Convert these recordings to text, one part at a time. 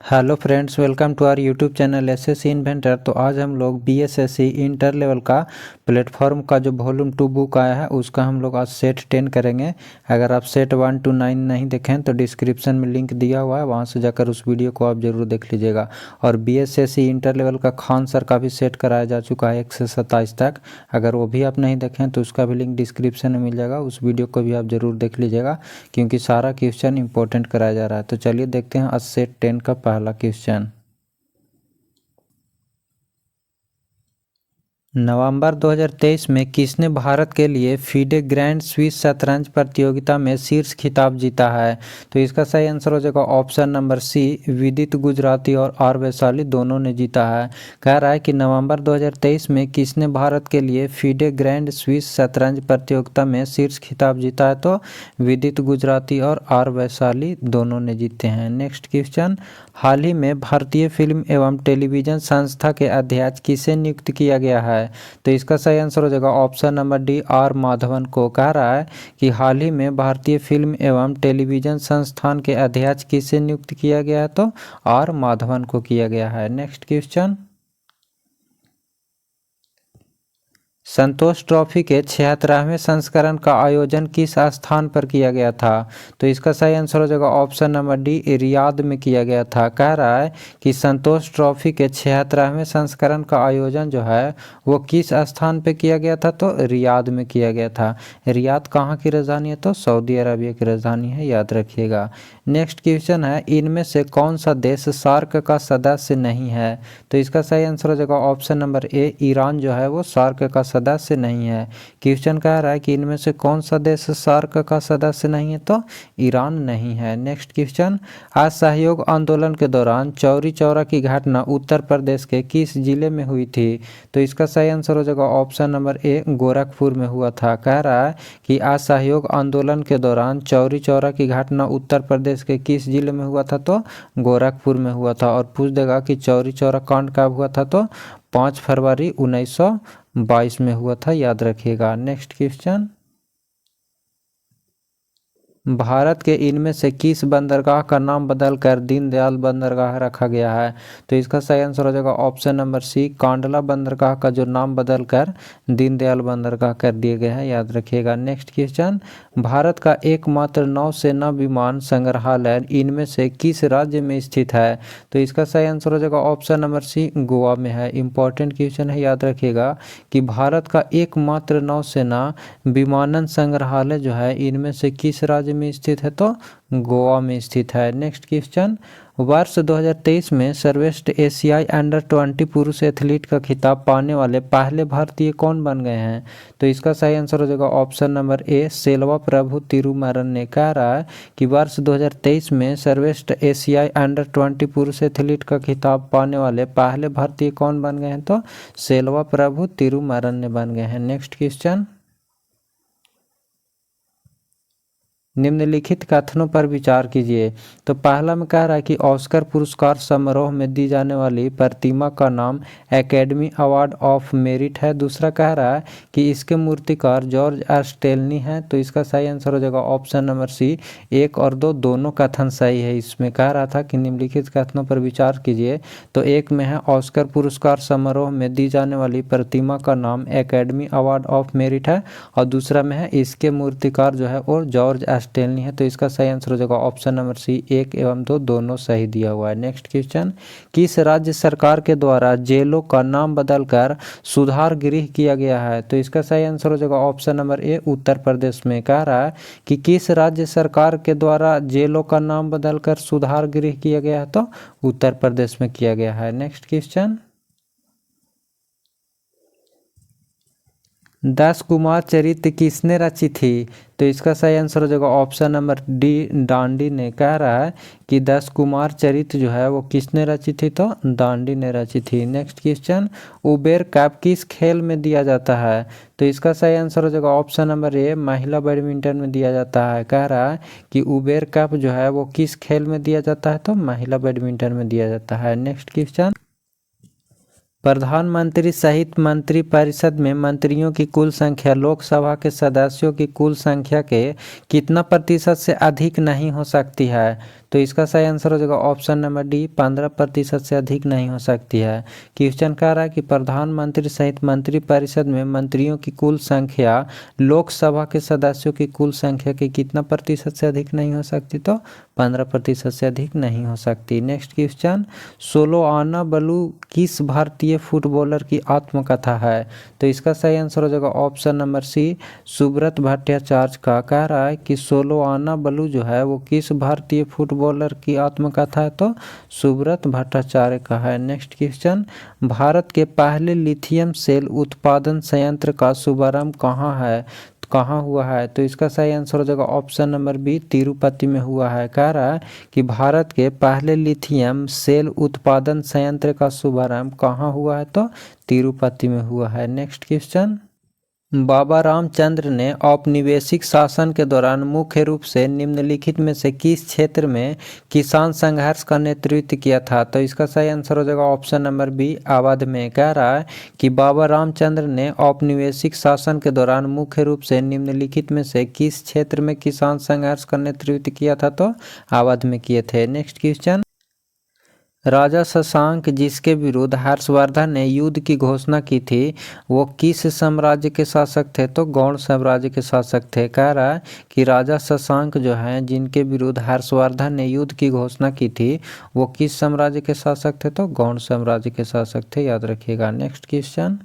Hello friends, welcome to our YouTube channel SSC inventor. तो आज हम लोग बीएसएससी इंटर लेवल का प्लेटफॉर्म का जो वॉल्यूम 2 बुक आया है उसका हम लोग आज सेट 10 करेंगे। अगर आप सेट 1 to 9 नहीं देखें तो डिस्क्रिप्शन में लिंक दिया हुआ है, वहां से जाकर उस वीडियो को आप जरूर देख लीजिएगा। और बीएसएससी इंटर लेवल का खान सर का भी सेट कराया जा चुका है 1 से 27 तक। अगर वो भी आप नहीं देखें तो उसका भी लिंक डिस्क्रिप्शन में मिल जाएगा, उस वीडियो को भी आप जरूर देख लीजिएगा क्योंकि सारा क्वेश्चन इंपॉर्टेंट कराया जा रहा है। तो चलिए देखते हैं आज सेट 10 का पहला क्वेश्चन। नवंबर 2023 में किसने भारत के लिए फीडे ग्रैंड स्विस शतरंज प्रतियोगिता में शीर्ष खिताब जीता है? तो इसका सही आंसर हो जाएगा ऑप्शन नंबर सी, विदित गुजराती और आर वैशाली दोनों ने जीता है। कह रहा है कि नवंबर 2023 में किसने भारत के लिए फीडे ग्रैंड स्विस शतरंज प्रतियोगिता में शीर्ष खिताब जीता है? तो विदित गुजराती और आर वैशाली दोनों ने जीते हैं। नेक्स्ट क्वेश्चन, हाल ही में भारतीय फिल्म एवं टेलीविजन संस्था के अध्यक्ष किसे नियुक्त किया गया है? तो इसका सही आंसर हो जाएगा option number D, R Madhavan को। कह रहा है कि हाल ही में भारतीय फिल्म एवं टेलीविजन संस्थान के अध्यक्ष किसे नियुक्त किया गया है? तो आर माधवन को किया गया है। नेक्स्ट क्वेश्चन, संतोष ट्रॉफी के 76वें संस्करण का आयोजन किस स्थान पर किया गया था? तो इसका सही आंसर हो जाएगा ऑप्शन नंबर डी, रियाद में किया गया था। कह रहा है कि संतोष ट्रॉफी के 76वें संस्करण का आयोजन जो है वो किस स्थान पर किया गया था? तो रियाद में किया गया था। रियाद कहाँ की राजधानी है? तो सऊदी अरबिया की राजधानी है, याद रखिएगा। नेक्स्ट क्वेश्चन है, इनमें से कौन सा देश सार्क का सदस्य नहीं है? तो इसका सही आंसर हो जाएगा ऑप्शन नंबर ए, ईरान जो है वो सार्क का सदस्य नहीं है। क्वेश्चन कह रहा है कि इनमें से कौन सा देश सार्क का सदस्य नहीं है? तो ईरान नहीं है। नेक्स्ट क्वेश्चन, असहयोग आंदोलन के दौरान चौरी चौरा की घटना उत्तर प्रदेश के किस जिले में हुई थी? तो इसका सही आंसर हो जाएगा ऑप्शन नंबर ए, गोरखपुर में हुआ था। कह रहा है कि असहयोग आंदोलन के दौरान चौरी चौरा की घटना उत्तर प्रदेश के किस जिले में हुआ था? तो गोरखपुर में हुआ था। और पूछ देगा कि चौरी चौरा कांड कब हुआ था? तो 5 फरवरी 1922 में हुआ था, याद रखिएगा। नेक्स्ट क्वेश्चन, भारत के इनमें से किस बंदरगाह का नाम बदलकर दीनदयाल बंदरगाह रखा गया है? तो इसका सही आंसर हो जाएगा ऑप्शन नंबर सी, कांडला बंदरगाह का जो नाम बदलकर दीनदयाल बंदरगाह कर दिया गया है, याद रखिएगा। नेक्स्ट क्वेश्चन, भारत का एकमात्र नौसेना विमान संग्रहालय इनमें से किस राज्य में स्थित है? तो इसका सही आंसर हो जाएगा ऑप्शन नंबर सी, गोवा में है। इंपॉर्टेंट क्वेश्चन है, याद रखिएगा कि भारत का एकमात्र नौसेना विमानन संग्रहालय जो है इनमें से किस राज्य में स्थित है? तो गोवा में स्थित है। नेक्स्ट क्वेश्चन, वर्ष 2023 में सर्वश्रेष्ठ एशियाई अंडर 20 पुरुष एथलीट का खिताब पाने वाले पहले भारतीय कौन बन गए हैं? तो इसका सही आंसर हो जाएगा ऑप्शन नंबर ए, सेल्वा प्रभु तिरुमरन ने। कह रहा है कि वर्ष 2023 में सर्वश्रेष्ठ एशियाई अंडर 20 पुरुष एथलीट का खिताब पाने वाले पहले भारतीय कौन बन गए हैं? तो सेल्वा प्रभु तिरुमरन ने बन गए हैं। नेक्स्ट क्वेश्चन, निम्नलिखित कथनों पर विचार कीजिए। तो पहला में कह रहा है कि ऑस्कर पुरस्कार समारोह में दी जाने वाली प्रतिमा का नाम एकेडमी अवार्ड ऑफ मेरिट है। दूसरा कह रहा है कि इसके मूर्तिकार जॉर्ज एस्टेलनी है। तो इसका सही आंसर हो जाएगा ऑप्शन नंबर सी, 1 और 2 दोनों कथन सही है। इसमें कह रहा था कि निम्नलिखित कथनों पर विचार कीजिए। तो एक में है ऑस्कर पुरस्कार समारोह में दी जाने वाली प्रतिमा का नाम एकेडमी अवार्ड ऑफ मेरिट है, और दूसरा में है इसके मूर्तिकार जो है और जॉर्ज एस्टेलनी है। तो इसका सही आंसर हो जाएगा ऑप्शन नंबर सी, 1 एवं 2 दोनों सही दिया हुआ है। नेक्स्ट क्वेश्चन, किस राज्य सरकार के द्वारा जेलों का नाम बदलकर सुधार गृह किया गया है? तो इसका सही आंसर हो जाएगा ऑप्शन नंबर ए, उत्तर प्रदेश में। कह रहा है कि किस राज्य सरकार के द्वारा जेलों का नाम बदलकर सुधार गृह किया गया है? तो उत्तर प्रदेश में किया गया है। नेक्स्ट क्वेश्चन, 10 कुमार चरित्र किसने रची थी? तो इसका सही आंसर हो जाएगा ऑप्शन नंबर डी, दांडी ने। कह रहा है कि 10 कुमार चरित्र जो है वो किसने रची थी? तो दांडी ने रची थी। नेक्स्ट क्वेश्चन, उबेर कप किस खेल में दिया जाता है? तो इसका सही आंसर हो जाएगा ऑप्शन नंबर ए, महिला बैडमिंटन में दिया जाता है। कह रहा है कि उबेर कप जो है वो किस खेल में दिया जाता है? तो महिला बैडमिंटन में दिया जाता है। नेक्स्ट क्वेश्चन, प्रधानमंत्री सहित मंत्रिपरिषद में मंत्रियों की कुल संख्या लोकसभा के सदस्यों की कुल संख्या के कितना प्रतिशत से अधिक नहीं हो सकती है? तो इसका सही आंसर हो जाएगा ऑप्शन नंबर डी, 15% से अधिक नहीं हो सकती है। क्वेश्चन कह रहा है कि प्रधानमंत्री सहित मंत्रिपरिषद में मंत्रियों की कुल संख्या लोकसभा के सदस्यों की कुल संख्या के कितना प्रतिशत से अधिक नहीं हो सकती? तो 15% से अधिक नहीं हो सकती। नेक्स्ट क्वेश्चन, सोलोआना बलू किस भारतीय फुटबॉलर की आत्मकथा है? तो इसका सही आंसर हो जाएगा option number C, Subrata Bhattacharya का। कह रहा है कि सोलोआना बलू जो है वो किस भारतीय फुटबॉलर की आत्मकथा है? तो सुब्रत भट्टाचार्य का है। नेक्स्ट क्वेश्चन, भारत के पहले लिथियम सेल उत्पादन संयंत्र का शुभारंभ कहाँ हुआ है? तो इसका सही आंसर हो जाएगा ऑप्शन नंबर बी, तिरुपति में हुआ है। कह रहा है कि भारत के पहले लिथियम सेल उत्पादन संयंत्र का शुभारंभ कहाँ हुआ है? तो तिरुपति में हुआ है। नेक्स्ट क्वेश्चन, बाबा रामचंद्र ने औपनिवेशिक शासन के दौरान मुख्य रूप से निम्नलिखित में से किस क्षेत्र में किसान संघर्ष का नेतृत्व किया था? तो इसका सही आंसर हो जाएगा ऑप्शन नंबर बी, अवध में। कह रहा है कि बाबा रामचंद्र ने औपनिवेशिक शासन के दौरान मुख्य रूप से निम्नलिखित में से किस क्षेत्र में किसान संघर्ष का नेतृत्व किया था? तो अवध में किए थे। नेक्स्ट क्वेश्चन, राजा शशांक जिसके विरुद्ध हर्षवर्धन ने युद्ध की घोषणा की थी वो किस साम्राज्य के शासक थे? तो गौड़ साम्राज्य के शासक थे। कह रहा है कि राजा शशांक जो हैं जिनके विरुद्ध हर्षवर्धन ने युद्ध की घोषणा की थी वो किस साम्राज्य के शासक थे? तो गौड़ साम्राज्य के शासक थे, याद रखिएगा। नेक्स्ट क्वेश्चन,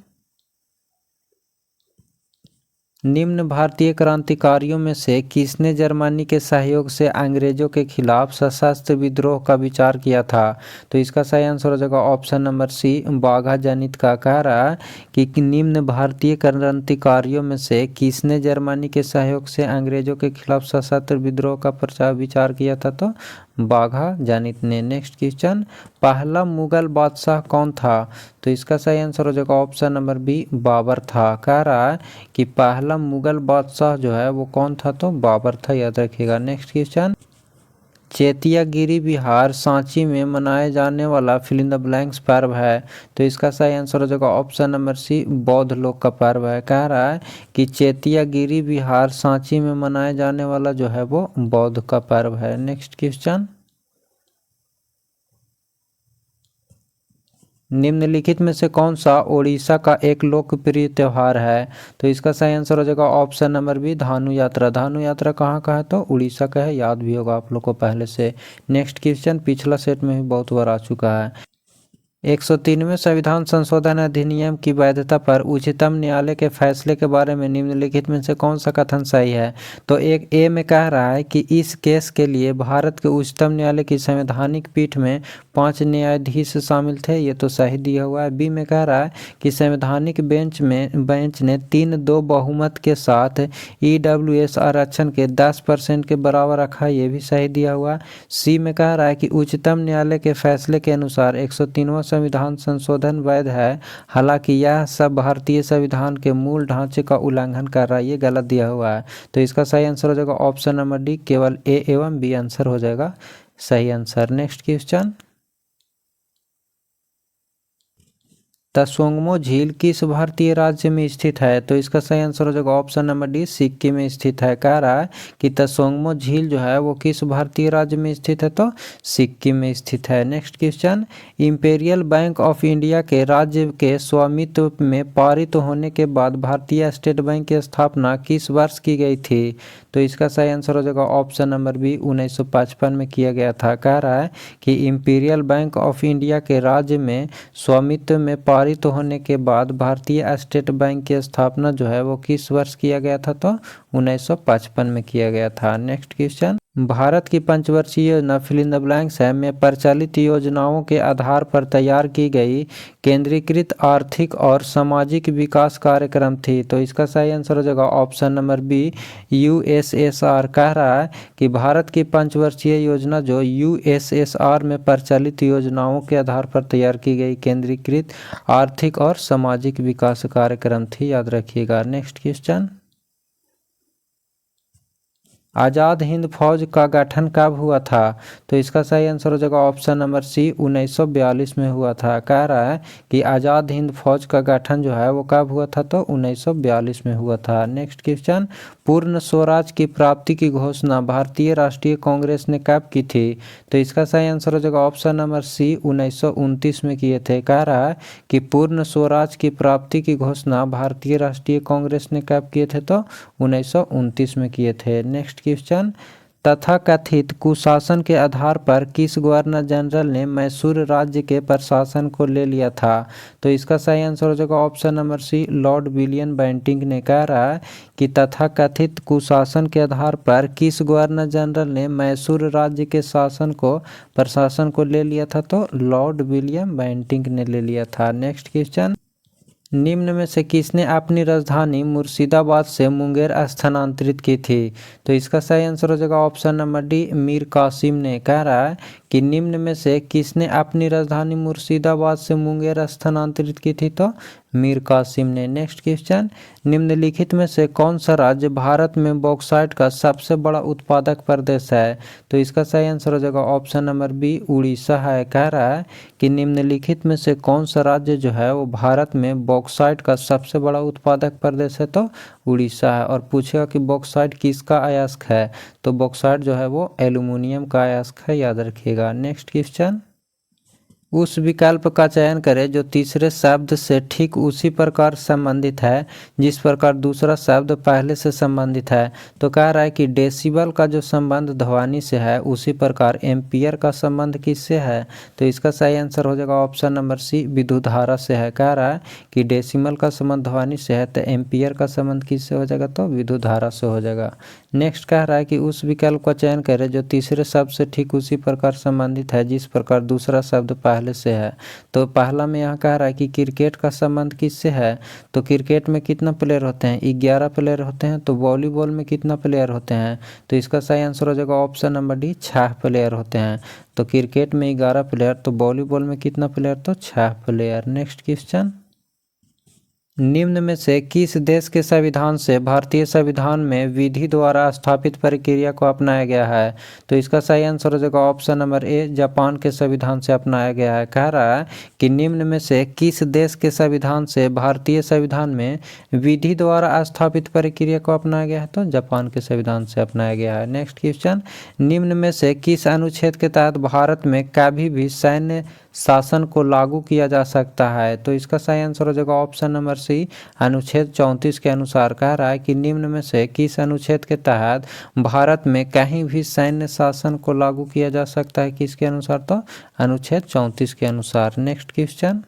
निम्न भारतीय क्रांतिकारियों में से किसने जर्मनी के सहयोग से अंग्रेजों के खिलाफ सशस्त्र विद्रोह का विचार किया था? तो इसका सही आंसर हो जाएगा ऑप्शन नंबर सी, बाघा जनित का। कह रहा है कि निम्न भारतीय क्रांतिकारियों में से किसने जर्मनी के सहयोग से अंग्रेजों के खिलाफ सशस्त्र विद्रोह का विचार किया था? तो बाघा जनित ने। नेक्स्ट क्वेश्चन, पहला मुगल बादशाह कौन था? तो इसका सही आंसर हो जाएगा ऑप्शन नंबर बी, बाबर था। कह रहा है कि पहला मुगल बादशाह जो है वो कौन था? तो बाबर था, याद रखिएगा। नेक्स्ट क्वेश्चन, चेतिया गिरी बिहार सांची में मनाए जाने वाला फिल इन द ब्लैंक्स पर्व है। तो इसका सही आंसर हो जाएगा ऑप्शन नंबर सी, बौद्ध लोग का पर्व है। कह रहा है कि चेतिया गिरी बिहार सांची में मनाए जाने वाला जो है वो बौद्ध का पर्व है। नेक्स्ट क्वेश्चन, निम्नलिखित में से कौन सा ओडिशा का एक लोकप्रिय त्यौहार है? तो इसका सही आंसर हो जाएगा ऑप्शन नंबर बी, धानु यात्रा। धानु यात्रा कहाँ का है? तो उड़ीसा का है, याद भी होगा आप लोग को पहले से। नेक्स्ट क्वेश्चन पिछला सेट में भी बहुत बार आ चुका है। 103वें संविधान संशोधन अधिनियम की वैधता पर उच्चतम न्यायालय के फैसले के बारे में निम्नलिखित में से कौन सा कथन सही है? तो एक ए में कह रहा है कि इस केस के लिए भारत के उच्चतम न्यायालय की संवैधानिक पीठ में 5 न्यायाधीश शामिल थे, ये तो सही दिया हुआ है। बी में कह रहा है कि संवैधानिक बेंच ने 3-2 बहुमत के साथ EWS आरक्षण के 10% के बराबर रखा, ये भी सही दिया हुआ है। सी में कह रहा है कि उच्चतम न्यायालय के फैसले के अनुसार 103वां संविधान संशोधन वैध है, हालांकि यह सब भारतीय संविधान के मूल ढांचे का उल्लंघन कर रहा है, ये गलत दिया हुआ है। तो इसका सही आंसर हो जाएगा ऑप्शन नंबर डी, केवल ए एवं बी आंसर हो जाएगा सही आंसर। नेक्स्ट क्वेश्चन, तसोंगमो झील किस भारतीय राज्य में स्थित है? तो इसका सही आंसर हो जाएगा ऑप्शन नंबर डी, सिक्किम में स्थित है। कह रहा है कि तसोंगमो झील जो है वो किस भारतीय राज्य में स्थित है? तो सिक्किम में स्थित है। Next question, imperial bank of India के राज्य के स्वामित्व में पारित होने के बाद भारतीय स्टेट बैंक की स्थापना किस वर्ष की गई थी? तो इसका सही आंसर हो जाएगा ऑप्शन नंबर बी, 1955 में किया गया था। कह रहा है कि इंपीरियल बैंक ऑफ इंडिया के राज्य में स्वामित्व में पारित होने के बाद भारतीय स्टेट बैंक की स्थापना जो है वो किस वर्ष किया गया था? तो 1955 में किया गया था। नेक्स्ट क्वेश्चन, भारत की पंचवर्षीय योजना फिल इन द ब्लैंक्स है में प्रचलित योजनाओं के आधार पर तैयार की गई केंद्रीकृत आर्थिक और सामाजिक विकास कार्यक्रम थी। तो इसका सही आंसर हो जाएगा ऑप्शन नंबर बी, USSR। कह रहा है कि भारत की पंचवर्षीय योजना जो USSR में प्रचलित योजनाओं के आधार पर तैयार की गई केंद्रीकृत आर्थिक और सामाजिक विकास कार्यक्रम थी, याद रखिएगा। नेक्स्ट क्वेश्चन, आज़ाद हिंद फौज का गठन कब हुआ था? तो इसका सही आंसर हो जाएगा ऑप्शन नंबर सी 1942 में हुआ था। कह रहा है कि आज़ाद हिंद फौज का गठन जो है वो कब हुआ था? तो 1942 में हुआ था। नेक्स्ट क्वेश्चन, पूर्ण स्वराज की प्राप्ति की घोषणा भारतीय राष्ट्रीय कांग्रेस ने कब की थी? तो इसका सही आंसर हो जाएगा ऑप्शन नंबर सी 1929 में किए थे। कह रहा है कि पूर्ण स्वराज की प्राप्ति की घोषणा भारतीय राष्ट्रीय कांग्रेस ने कब किए थे? तो 1929 में किए थे। नेक्स्ट क्वेश्चन, तथाकथित कुशासन के आधार पर किस गवर्नर जनरल ने मैसूर राज्य के प्रशासन को ले लिया था? तो इसका सही आंसर हो जाएगा option number C Lord William Bentinck ने। कह रहा है कि तथाकथित कुशासन के आधार पर किस गवर्नर जनरल ने मैसूर राज्य के प्रशासन को ले लिया था? तो लॉर्ड विलियम बेंटिंक ने ले लिया था। नेक्स्ट क्वेश्चन, निम्न में से किसने अपनी राजधानी मुर्शिदाबाद से मुंगेर स्थानांतरित की थी? तो इसका सही आंसर हो जाएगा option number D Mir Qasim ने। कह रहा है कि निम्न में से किसने अपनी राजधानी मुर्शिदाबाद से मुंगेर स्थानांतरित की थी? तो मीर कासिम ने। नेक्स्ट क्वेश्चन, निम्नलिखित में से कौन सा राज्य भारत में बॉक्साइट का सबसे बड़ा उत्पादक प्रदेश है? तो इसका सही आंसर हो जाएगा ऑप्शन नंबर बी उड़ीसा है। कह रहा है कि निम्नलिखित में से कौन सा राज्य जो है वो भारत में बॉक्साइट का सबसे बड़ा उत्पादक प्रदेश है? तो उड़ीसा है। और पूछेगा कि बॉक्साइट किसका अयस्क है? तो बॉक्साइट जो है वो एल्यूमिनियम का अयस्क है, याद रखिएगा। नेक्स्ट क्वेश्चन, उस विकल्प का चयन करें जो तीसरे शब्द से ठीक उसी प्रकार संबंधित है जिस प्रकार दूसरा शब्द पहले से संबंधित है। तो कह रहा है कि डेसिबल का जो संबंध ध्वनि से है उसी प्रकार एम्पियर का संबंध किससे है? तो इसका सही आंसर हो जाएगा ऑप्शन नंबर सी विद्युत धारा से है। कह रहा है कि डेसिमल का संबंध ध्वनि से है तो एम्पियर का संबंध किससे हो जाएगा? तो विद्युत धारा से हो जाएगा। नेक्स्ट कह रहा है कि उस विकल्प का चयन करें जो तीसरे शब्द से ठीक उसी प्रकार संबंधित है जिस प्रकार दूसरा शब्द पहले से है। तो पहला में यहाँ कह रहा है कि क्रिकेट का संबंध किससे है? तो क्रिकेट में कितना प्लेयर होते हैं? 11 प्लेयर होते हैं। तो वॉलीबॉल में कितना प्लेयर होते हैं? तो इसका सही आंसर हो जाएगा ऑप्शन नंबर डी 6 प्लेयर होते हैं। तो क्रिकेट में 11 प्लेयर, तो वॉलीबॉल में कितना प्लेयर? तो 6 प्लेयर। नेक्स्ट क्वेश्चन, निम्न में से किस देश के संविधान से भारतीय संविधान में विधि द्वारा स्थापित प्रक्रिया को अपनाया गया है? तो इसका सही आंसर हो जाएगा ऑप्शन नंबर ए जापान के संविधान से अपनाया गया है। कह रहा है कि निम्न में से किस देश के संविधान से भारतीय संविधान में विधि द्वारा स्थापित प्रक्रिया को अपनाया गया है? तो जापान के संविधान से अपनाया गया है। नेक्स्ट क्वेश्चन, निम्न में से किस अनुच्छेद के तहत भारत में कभी भी सैन्य शासन को लागू किया जा सकता है? तो इसका सही आंसर हो जाएगा ऑप्शन नंबर सी अनुच्छेद 34 के अनुसार। कह रहा है कि निम्न में से किस अनुच्छेद के तहत भारत में कहीं भी सैन्य शासन को लागू किया जा सकता है? किसके अनुसार? तो अनुच्छेद 34 के अनुसार। नेक्स्ट क्वेश्चन,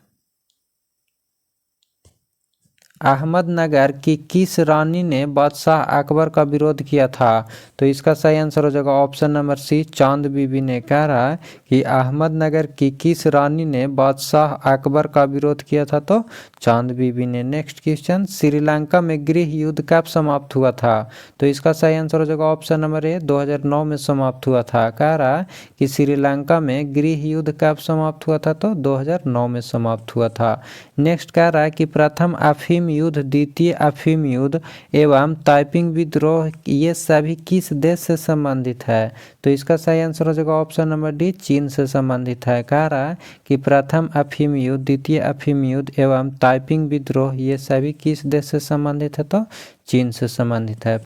अहमदनगर की किस रानी ने बादशाह अकबर का विरोध किया था? तो इसका सही आंसर हो जाएगा ऑप्शन नंबर सी चांद बीबी ने। कह रहा है कि अहमदनगर की किस रानी ने बादशाह अकबर का विरोध किया था? तो चांद बीबी ने। नेक्स्ट क्वेश्चन, श्रीलंका में गृह युद्ध कब समाप्त हुआ था? तो इसका सही आंसर हो जाएगा ऑप्शन नंबर ए 2009 में समाप्त हुआ था। कह रहा है कि श्रीलंका में गृह युद्ध कब समाप्त हुआ था? तो 2009 में समाप्त हुआ था। नेक्स्ट कह रहा है कि प्रथम अफीम युद्ध, द्वितीय अफीम युद्ध एवं ताइपिंग विद्रोह ये सभी किस देश से संबंधित है? तो इसका सही आंसर हो जाएगा ऑप्शन नंबर डी चीन से संबंधित है। कह रहा है कि प्रथम अफीम युद्ध, द्वितीय अफीम युद्ध एवं ताइपिंग विद्रोह ये सभी किस देश से संबंधित है? तो चीन से संबंधित है।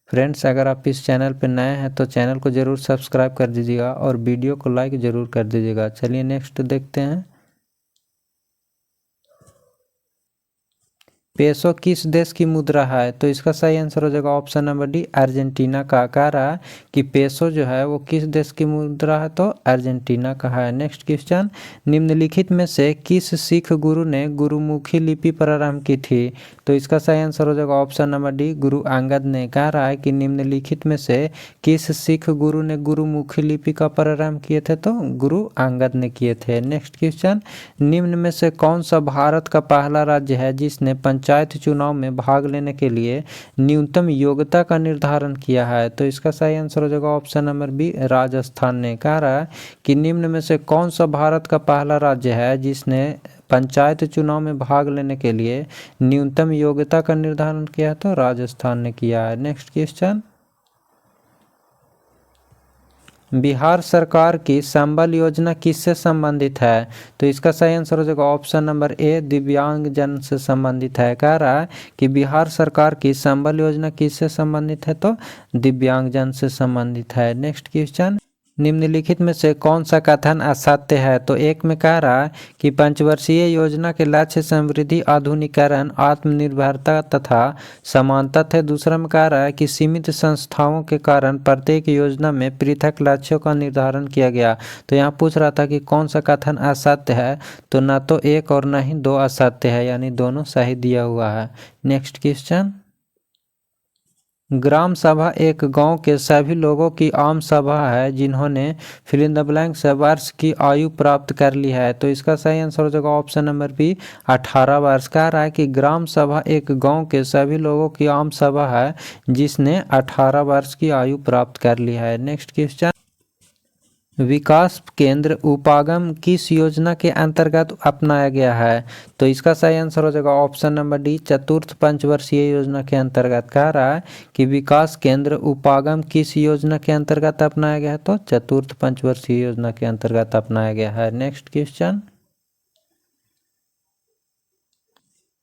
फ्रेंड्स, अगर आप इस चैनल पर नए हैं तो चैनल को ज़रूर सब्सक्राइब कर दीजिएगा और वीडियो को लाइक ज़रूर कर दीजिएगा। चलिए नेक्स्ट देखते हैं। पेसो किस देश की मुद्रा है? तो इसका सही आंसर हो जाएगा ऑप्शन नंबर डी अर्जेंटीना का। कह रहा है कि पेसो जो है वो किस देश की मुद्रा है? तो अर्जेंटीना का है। नेक्स्ट क्वेश्चन, निम्नलिखित में से किस सिख गुरु ने गुरुमुखी लिपि प्रारंभ की थी? तो इसका सही आंसर हो जाएगा option number D Guru Angad ने। कह रहा है कि निम्नलिखित में से किस सिख गुरु ने गुरुमुखी लिपि का प्रारंभ किए थे? तो गुरु अंगद ने किए थे। नेक्स्ट क्वेश्चन, निम्न में से कौन सा भारत का पहला राज्य है जिसने पंचायत चुनाव में भाग लेने के लिए न्यूनतम योग्यता का निर्धारण किया है? तो इसका सही आंसर हो जाएगा ऑप्शन नंबर बी राजस्थान ने। कह रहा है कि निम्न में से कौन सा भारत का पहला राज्य है जिसने पंचायत चुनाव में भाग लेने के लिए न्यूनतम योग्यता का निर्धारण किया है? तो राजस्थान ने किया है। नेक्स्ट क्वेश्चन, बिहार सरकार की संबल योजना किससे संबंधित है? तो इसका सही आंसर हो जाएगा ऑप्शन नंबर ए, दिव्यांग जन से संबंधित है। कह रहा है कि बिहार सरकार की संबल योजना किससे संबंधित है? तो दिव्यांग जन से संबंधित है। नेक्स्ट क्वेश्चन, निम्नलिखित में से कौन सा कथन असत्य है? तो एक में कह रहा है कि पंचवर्षीय योजना के लक्ष्य समृद्धि, आधुनिकीकरण, आत्मनिर्भरता तथा समानता थे। दूसरा में कह रहा है कि सीमित संस्थाओं के कारण प्रत्येक योजना में पृथक लक्ष्यों का निर्धारण किया गया। तो यहाँ पूछ रहा था कि कौन सा कथन असत्य है, तो न तो एक और न ही दो असत्य है, यानी दोनों सही दिया हुआ है। नेक्स्ट क्वेश्चन, ग्राम सभा एक गांव के सभी लोगों की आम सभा है जिन्होंने फिल इन द ब्लैंक से वर्ष की आयु प्राप्त कर ली है। तो इसका सही आंसर हो जाएगा ऑप्शन नंबर बी, 18 वर्ष। कह रहा है कि ग्राम सभा एक गांव के सभी लोगों की आम सभा है जिसने 18 वर्ष की आयु प्राप्त कर ली है। नेक्स्ट क्वेश्चन, विकास केंद्र उपागम किस योजना के अंतर्गत अपनाया गया है? तो इसका सही आंसर हो जाएगा ऑप्शन नंबर डी, चतुर्थ पंचवर्षीय योजना के अंतर्गत। कह रहा है कि विकास केंद्र उपागम किस योजना के अंतर्गत अपनाया गया है? तो चतुर्थ पंचवर्षीय योजना के अंतर्गत अपनाया गया है। नेक्स्ट क्वेश्चन,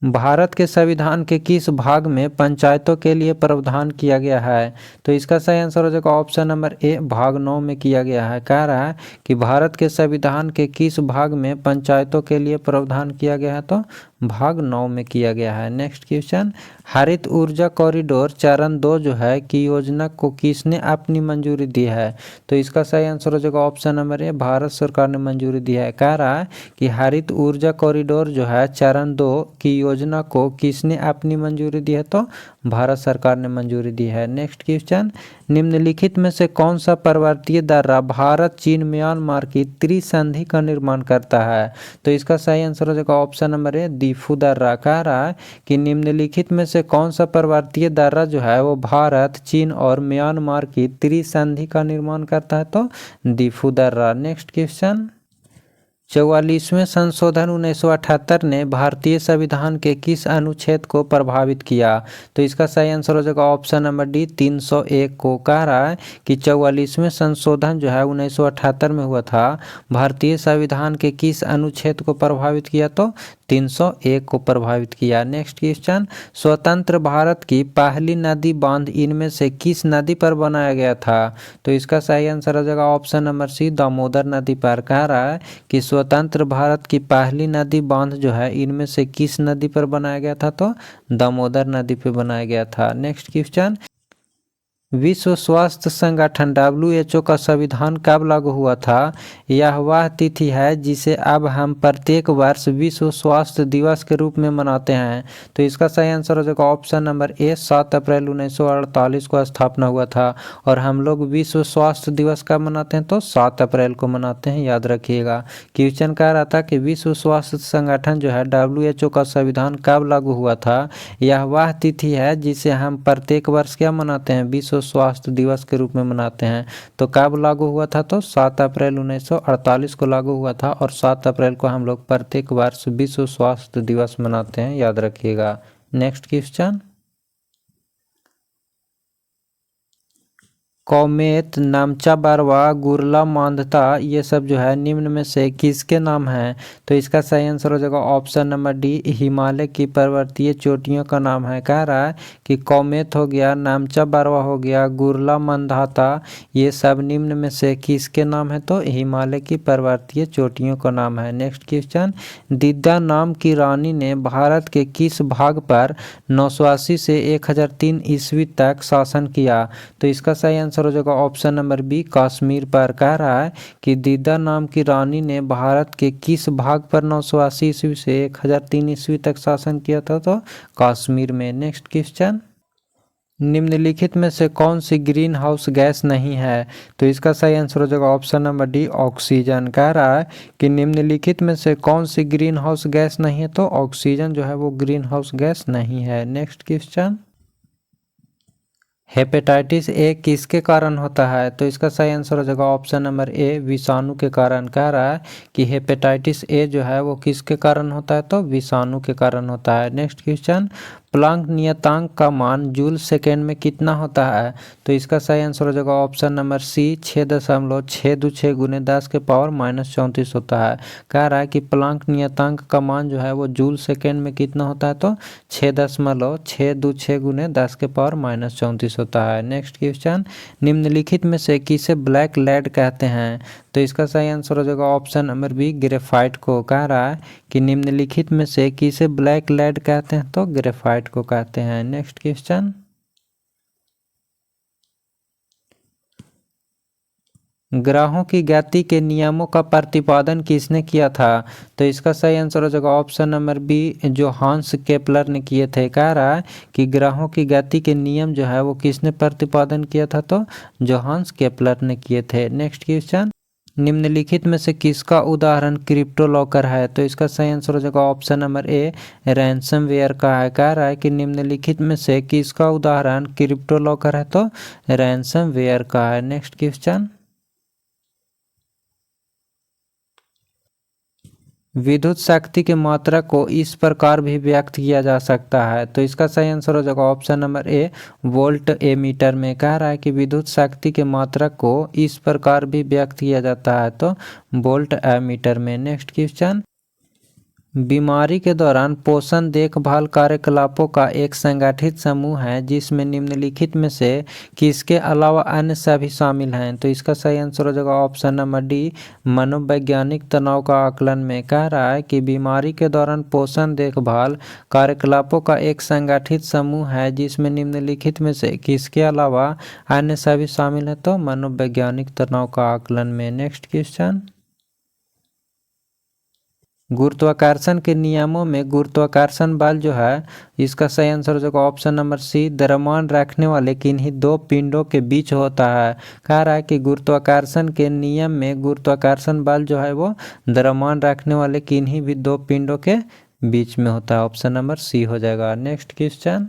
भारत के संविधान के किस भाग में पंचायतों के लिए प्रावधान किया गया है? तो इसका सही आंसर हो जाएगा ऑप्शन नंबर ए, भाग 9 में किया गया है। कह रहा है कि भारत के संविधान के किस भाग में पंचायतों के लिए प्रावधान किया गया है? तो भाग 9 में किया गया है। नेक्स्ट क्वेश्चन, हरित ऊर्जा कॉरिडोर चरण 2 जो है कि योजना को किसने अपनी मंजूरी दी है? तो इसका सही आंसर हो जाएगा ऑप्शन नंबर ए, भारत सरकार ने मंजूरी दी है। कह रहा है कि हरित ऊर्जा कॉरिडोर जो है चरण 2 की योजना को किसने अपनी मंजूरी दी है? तो भारत सरकार ने मंजूरी दी है। नेक्स्ट क्वेश्चन, निम्नलिखित में से कौन सा पर्वतीय दर्रा भारत, चीन, म्यांमार की त्रिसंधि का निर्माण करता है? तो इसका सही आंसर हो जाएगा ऑप्शन नंबर ए, दीफू दर्रा। कह रहा है कि निम्नलिखित में से कौन सा पर्वतीय दर्रा जो है वो भारत, चीन और म्यांमार की त्रिसंधि का निर्माण करता है? तो दीफू दर्रा। नेक्स्ट क्वेश्चन, 44वें संशोधन 1978 ने भारतीय संविधान के किस अनुच्छेद को प्रभावित किया? तो इसका सही आंसर हो जाएगा ऑप्शन नंबर डी, 301 को। कह रहा है कि 44वें संशोधन जो है 1978 में हुआ था, भारतीय संविधान के किस अनुच्छेद को प्रभावित किया? तो 301 को प्रभावित किया। नेक्स्ट क्वेश्चन, स्वतंत्र भारत की पहली नदी बांध इनमें से किस नदी पर बनाया गया था? तो इसका सही आंसर हो जाएगा ऑप्शन नंबर सी, दामोदर नदी पर। कह रहा है कि स्वतंत्र भारत की पहली नदी बांध जो है इनमें से किस नदी पर बनाया गया था? तो दामोदर नदी पर बनाया गया था। नेक्स्ट क्वेश्चन, विश्व स्वास्थ्य संगठन WHO का संविधान कब लागू हुआ था? यह वह तिथि है जिसे अब हम प्रत्येक वर्ष विश्व स्वास्थ्य दिवस के रूप में मनाते हैं। तो इसका सही आंसर हो जाएगा ऑप्शन नंबर ए, 7 अप्रैल 1948 को स्थापना हुआ था। और हम लोग विश्व स्वास्थ्य दिवस कब मनाते हैं? तो 7 अप्रैल को मनाते हैं, याद रखिएगा। क्वेश्चन कह रहा था कि विश्व स्वास्थ्य संगठन जो है WHO का संविधान कब लागू हुआ था? यह वह तिथि है जिसे हम प्रत्येक वर्ष क्या मनाते हैं? विश्व स्वास्थ्य दिवस के रूप में मनाते हैं। तो कब लागू हुआ था? तो 7 अप्रैल 1948 को लागू हुआ था। और 7 अप्रैल को हम लोग प्रत्येक वर्ष विश्व स्वास्थ्य दिवस मनाते हैं, याद रखिएगा। नेक्स्ट क्वेश्चन, कौमेत, नामचा बरवा, गुरला मांधाता ये सब जो है निम्न में से किसके नाम हैं? तो इसका सही आंसर हो जाएगा ऑप्शन नंबर डी, हिमालय की पर्वतीय चोटियों का नाम है। कह रहा है कि कौमेत हो गया, नामचा बरवा हो गया, गुरला मांधाता ये सब निम्न में से किसके नाम है? तो हिमालय की पर्वतीय चोटियों का नाम है। नेक्स्ट क्वेश्चन, दिद्दा नाम की रानी ने भारत के किस भाग पर 980 से 1003 ईस्वी तक शासन किया? तो इसका सही आंसर हो जाएगा ऑप्शन नंबर बी, कश्मीर पर। कह रहा है कि दिद्दा नाम की रानी ने भारत के किस भाग पर 980 ईस्वी से 1003 ईस्वी तक शासन किया था? तो कश्मीर में। नेक्स्ट क्वेश्चन, निम्नलिखित में से कौन सी ग्रीन हाउस गैस नहीं है? तो इसका सही आंसर हो जाएगा ऑप्शन नंबर डी, ऑक्सीजन। कह रहा है कि निम्नलिखित में से कौन सी ग्रीन हाउस गैस नहीं है? तो ऑक्सीजन जो है वो ग्रीन हाउस गैस नहीं है। नेक्स्ट क्वेश्चन, हेपेटाइटिस ए किसके कारण होता है? तो इसका सही आंसर हो जाएगा ऑप्शन नंबर ए, विषाणु के कारण। कह रहा है कि हेपेटाइटिस ए जो है वो किसके कारण होता है? तो विषाणु के कारण होता है। नेक्स्ट क्वेश्चन, प्लांक नियतांक का मान जूल सेकेंड में कितना होता है? तो इसका सही आंसर हो जाएगा ऑप्शन नंबर सी 6.626 गुने 10 के पावर -34 होता है। कह रहा है कि प्लांक नियतांक का मान जो है वो जूल सेकेंड में कितना होता है? तो 6.626 गुने 10 के पावर -34 होता है। नेक्स्ट क्वेश्चन, निम्नलिखित में से किसे ब्लैक लेड कहते हैं? तो इसका सही आंसर हो जाएगा ऑप्शन नंबर बी ग्रेफाइट को। कह रहा है कि निम्नलिखित में से किसे ब्लैक लेड कहते हैं? तो ग्रेफाइट को कहते हैं। नेक्स्ट क्वेश्चन, ग्रहों की गति के नियमों का प्रतिपादन किसने किया था? तो इसका सही आंसर हो जाएगा option number B Johannes Kepler ने किए थे। कह रहा है कि ग्रहों की गति के नियम जो है वो किसने प्रतिपादन किया था? तो जोहान्स केपलर ने किए थे। नेक्स्ट क्वेश्चन, निम्नलिखित में से किसका उदाहरण क्रिप्टो लॉकर है? तो इसका सही आंसर हो जाएगा ऑप्शन नंबर ए रैंसमवेयर का है। कह रहा है कि निम्नलिखित में से किसका उदाहरण क्रिप्टो लॉकर है? तो रैंसमवेयर का है। नेक्स्ट क्वेश्चन, विद्युत शक्ति की मात्रा को इस प्रकार भी व्यक्त किया जा सकता है। तो इसका सही आंसर हो जाएगा option number A volt ammeter में। कह रहा है कि विद्युत शक्ति की मात्रा को इस प्रकार भी व्यक्त किया जाता है, तो वोल्ट एमीटर में। नेक्स्ट क्वेश्चन, बीमारी के दौरान पोषण देखभाल कार्यकलापों का एक संगठित समूह है जिसमें निम्नलिखित में से किसके अलावा अन्य सभी शामिल हैं? तो इसका सही आंसर हो जाएगा ऑप्शन नंबर डी मनोवैज्ञानिक तनाव का आकलन में। कह रहा है कि बीमारी के दौरान पोषण देखभाल कार्यकलापों का एक संगठित समूह है जिसमें निम्नलिखित में से किसके अलावा अन्य सभी शामिल हैं? तो मनोवैज्ञानिक तनाव का आकलन में। नेक्स्ट क्वेश्चन, गुरुत्वाकर्षण के नियमों में गुरुत्वाकर्षण बल जो है इसका सही आंसर हो जाएगा ऑप्शन नंबर सी द्रव्यमान रखने वाले किन्हीं दो पिंडों के बीच होता है। कह रहा है कि गुरुत्वाकर्षण के नियम में गुरुत्वाकर्षण बल जो है वो द्रव्यमान रखने वाले किन्हीं भी दो पिंडों के बीच में होता है। ऑप्शन नंबर सी हो जाएगा। नेक्स्ट क्वेश्चन,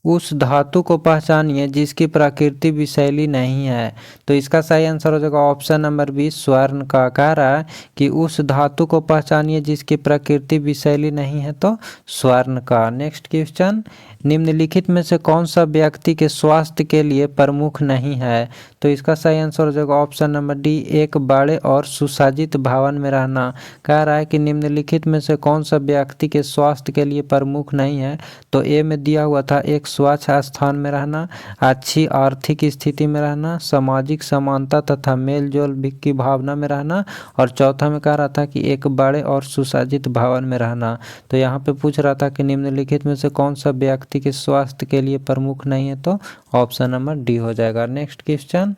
उस धातु को पहचानिए जिसकी प्रकृति विषैली नहीं है। तो इसका सही आंसर हो जाएगा ऑप्शन नंबर बी स्वर्ण का। कह रहा है कि उस धातु को पहचानिए जिसकी प्रकृति विषैली नहीं है, तो स्वर्ण का। नेक्स्ट क्वेश्चन, निम्नलिखित में से कौन सा व्यक्ति के स्वास्थ्य के लिए प्रमुख नहीं है? तो इसका सही आंसर हो जाएगा ऑप्शन नंबर डी एक बड़े और सुसज्जित भवन में रहना। कह रहा है कि निम्नलिखित में से कौन सा व्यक्ति के स्वास्थ्य के लिए प्रमुख नहीं है? तो ए में दिया हुआ था एक स्वच्छ स्थान में रहना, अच्छी आर्थिक स्थिति में रहना, सामाजिक समानता तथा मेल जोल की भावना में रहना, और चौथा में कह रहा था कि एक बड़े और सुसज्जित भवन में रहना। तो यहाँ पे पूछ रहा था कि निम्नलिखित में से कौन सा व्यक्ति के स्वास्थ्य के लिए प्रमुख नहीं है? तो ऑप्शन नंबर डी हो जाएगा। नेक्स्ट क्वेश्चन,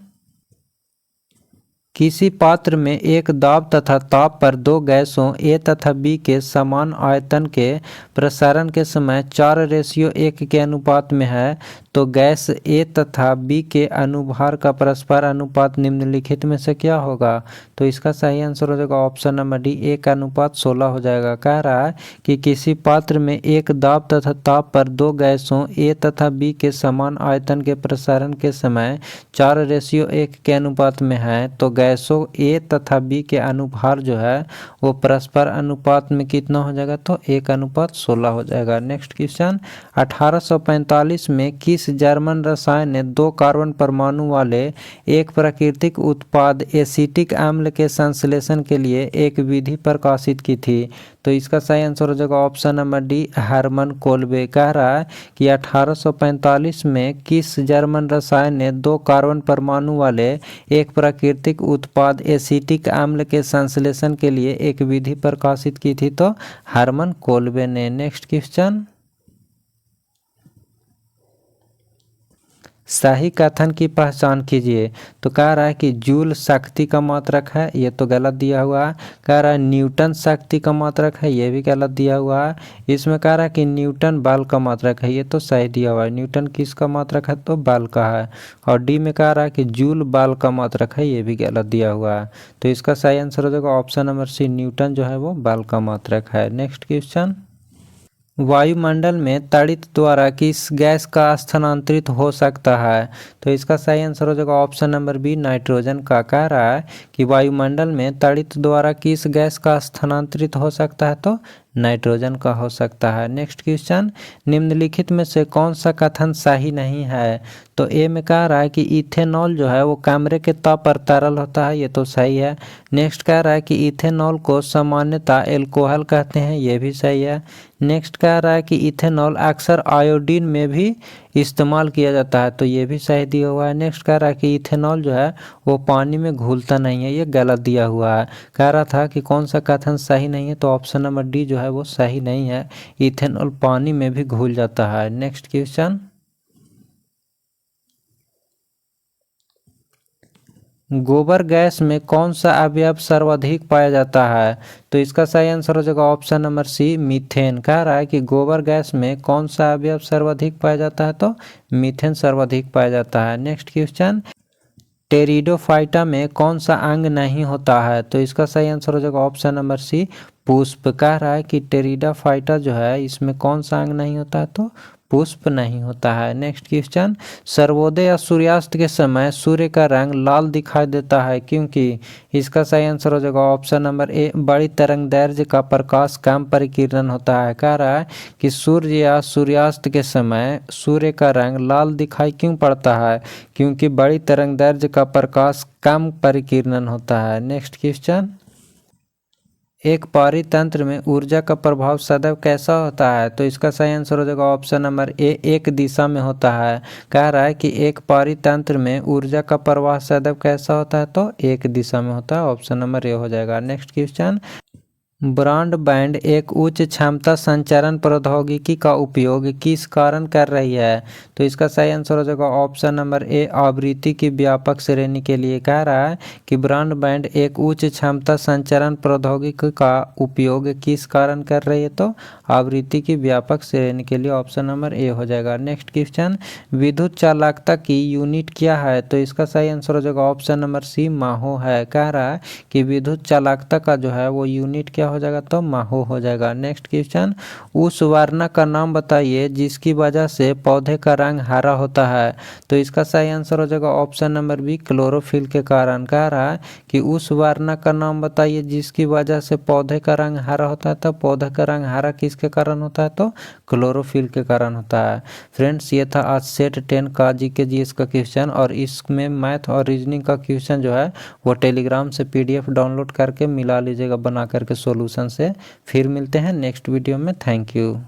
किसी पात्र में एक दाब तथा ताप पर दो गैसों ए तथा बी के समान आयतन के प्रसारण के समय 4:1 के अनुपात में है, तो गैस ए तथा बी के अनुभार का परस्पर अनुपात निम्नलिखित में से क्या होगा? तो इसका सही आंसर हो जाएगा ऑप्शन नंबर डी 1:16 हो जाएगा। कह रहा है कि किसी पात्र में एक दाब तथा ताप पर दो गैसों ए तथा बी के समान आयतन के प्रसारण के समय 4:1 के अनुपात में है, तो गैसों ए तथा बी के अनुभार जो है वो परस्पर अनुपात में कितना हो जाएगा? तो 1:16 हो जाएगा। नेक्स्ट क्वेश्चन, 1845 में किस जर्मन रसायन ने 2 कार्बन परमाणु वाले एक प्राकृतिक उत्पाद एसिटिक अम्ल के संश्लेषण के लिए एक विधि प्रकाशित की थी? तो इसका सही आंसर हो जाएगा option number D Hermann Kolbe. कह रहा है कि 1845 में किस जर्मन रसायन ने 2 कार्बन परमाणु वाले एक प्राकृतिक उत्पाद एसिटिक अम्ल के संश्लेषण के लिए एक विधि प्रकाशित की थी? तो हर्मन कोल्बे ने। नेक्स्ट क्वेश्चन, सही कथन की पहचान कीजिए। तो कह रहा है कि जूल शक्ति का मात्रक है, ये तो गलत दिया हुआ है। कह रहा है न्यूटन शक्ति का मात्रक है, ये भी गलत दिया हुआ है। इसमें कह रहा है कि न्यूटन बल का मात्रक है, ये तो सही दिया हुआ है। न्यूटन किसका मात्रक है? तो बल का है। और डी में कह रहा है कि जूल बल का मात्रक है, ये भी गलत दिया हुआ है। तो इसका सही आंसर हो जाएगा ऑप्शन नंबर सी न्यूटन जो है वो बल का मात्रक है। नेक्स्ट क्वेश्चन, वायुमंडल में तड़ित द्वारा किस गैस का स्थानांतरित हो सकता है? तो इसका सही आंसर हो जाएगा ऑप्शन नंबर बी नाइट्रोजन का। कह रहा है कि वायुमंडल में तड़ित द्वारा किस गैस का स्थानांतरित हो सकता है? तो नाइट्रोजन का हो सकता है। नेक्स्ट क्वेश्चन, निम्नलिखित में से कौन सा कथन सही नहीं है? तो ए में कह रहा है कि इथेनॉल जो है वो कमरे के ताप पर तरल होता है, ये तो सही है। नेक्स्ट कह रहा है कि इथेनॉल को सामान्यतः एल्कोहल कहते हैं, ये भी सही है। नेक्स्ट कह रहा है कि इथेनॉल अक्सर आयोडीन में भी इस्तेमाल किया जाता है, तो ये भी सही दिया हुआ है। नेक्स्ट कह रहा है कि इथेनॉल जो है वो पानी में घुलता नहीं है, ये गलत दिया हुआ है। कह रहा था कि कौन सा कथन सही नहीं है, तो ऑप्शन नंबर डी जो है वो सही नहीं है, इथेनॉल पानी में भी घुल जाता है। नेक्स्ट क्वेश्चन, गोबर गैस में कौन सा अवयव सर्वाधिक पाया जाता है? तो इसका सही आंसर हो जाएगा ऑप्शन नंबर सी, मीथेन। कह रहा है कि गोबर गैस में कौन सा अवयव सर्वाधिक पाया जाता है? तो मीथेन सर्वाधिक पाया जाता है। नेक्स्ट क्वेश्चन, टेरिडोफाइटा में कौन सा अंग नहीं होता है? तो इसका सही आंसर हो जाएगा ऑप्शन नंबर सी, पुष्प। कह रहा है कि टेरिडोफाइटा जो है इसमें कौन सा अंग नहीं होता है? तो पुष्प नहीं होता है। नेक्स्ट क्वेश्चन, सर्वोदय या सूर्यास्त के समय सूर्य का रंग लाल दिखाई देता है, क्योंकि? इसका सही आंसर हो जाएगा ऑप्शन नंबर ए, बड़ी तरंगदैर्घ्य का प्रकाश कम परिकीर्णन होता है। कह रहा है कि सूर्य या सूर्यास्त के समय सूर्य का रंग लाल दिखाई क्यों पड़ता है? क्योंकि बड़ी तरंगदैर्घ्य का प्रकाश कम परिकीर्णन होता है। नेक्स्ट क्वेश्चन, एक पारितंत्र में ऊर्जा का प्रभाव सदैव कैसा होता है? तो इसका सही आंसर हो जाएगा ऑप्शन नंबर ए, एक दिशा में होता है। कह रहा है कि एक पारितंत्र में ऊर्जा का प्रवाह सदैव कैसा होता है? तो एक दिशा में होता है, ऑप्शन नंबर ए हो जाएगा। नेक्स्ट क्वेश्चन, ब्रॉडबैंड एक उच्च क्षमता संचारण प्रौद्योगिकी का उपयोग किस कारण कर रही है? तो इसका सही आंसर हो जाएगा ऑप्शन नंबर ए, आवृत्ति की व्यापक श्रेणी के लिए। कह रहा है कि ब्रॉडबैंड एक उच्च क्षमता संचारण प्रौद्योगिकी का उपयोग किस कारण कर रही है? तो आवृत्ति की व्यापक श्रेणी के लिए, ऑप्शन नंबर ए हो जाएगा। नेक्स्ट क्वेश्चन, विद्युत चालकता की यूनिट क्या है? तो इसका सही आंसर हो जाएगा ऑप्शन नंबर सी, माहो है। कह रहा है कि विद्युत चालकता का जो है वो यूनिट क्या हो जाएगा? तो माहो हो जाएगा। नेक्स्ट क्वेश्चन, उस वर्णा का नाम बताइए जिसकी वजह से पौधे का रंग हरा होता है। तो इसका सही आंसर हो जाएगा ऑप्शन नंबर बी, क्लोरोफिल के कारण। कह रहा है कि उस वर्णा का नाम बताइए जिसकी वजह से पौधे का रंग हरा होता है। तो पौधे का रंग हरा किसके कारण होता है? तो क्लोरोफिल के कारण होता है। फ्रेंड्स, ये था आज सेट 10 का जीके जीएस का क्वेश्चन, और इसमें मैथ और रीजनिंग का क्वेश्चन जो है वो टेलीग्राम से पीडीएफ डाउनलोड करके मिला लीजिएगा बना करके सॉल्यूशन से। फिर मिलते हैं नेक्स्ट वीडियो में। Thank you.